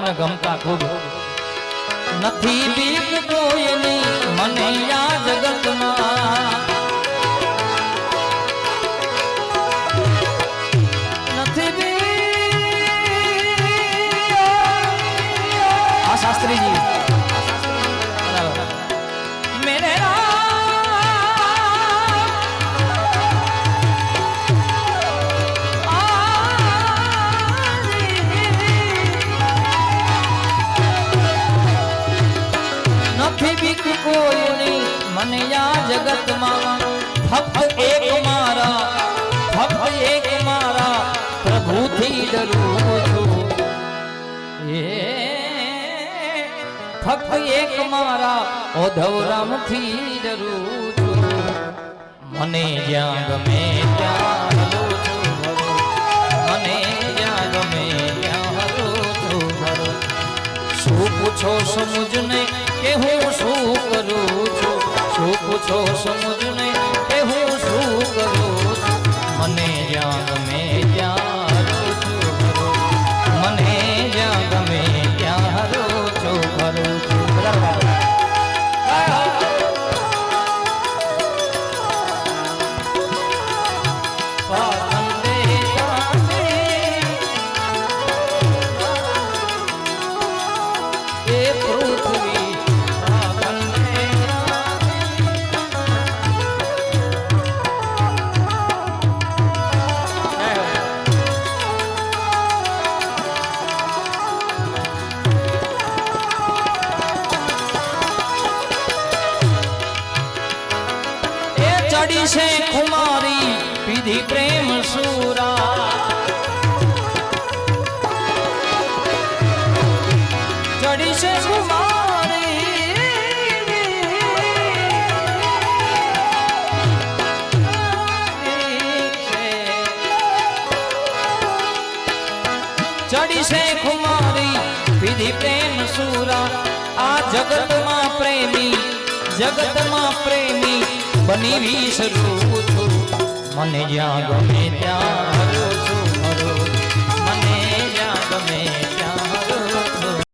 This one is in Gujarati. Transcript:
ગમતા ખૂબ નથી બીક કોઈની મને આ જગતમાં નથી બીક આ શાસ્ત્રીજી મેરે કોઈની મને આ જગતમાં ફક્ત એક મારા પ્રભુથી ડરું છું ફક્ત એક મારા ઓધવરામથી ડરું છું મને જ્યાં ગમે ત્યાં હરું છું મને જ્યાં ગમે ત્યાં હરું છું શું પૂછો સમુજને કે હું શું કરું છું શું પૂછો સમજને કે હું શું કરું છું મને જ્યાં ગમે ત્યાં હરું છું મને જ્યાં ગમે ત્યાં હરું છું ચડી છે કુમારી પીધી પ્રેમ સુરા ચડી છે કુમારી ચડી છે કુમારી પીધી પ્રેમ સુરા આ જગતમાં પ્રેમી બની વિસરું છું મને જ્યાં ગમે ત્યાં હરું છું મને જ્યાં ગમે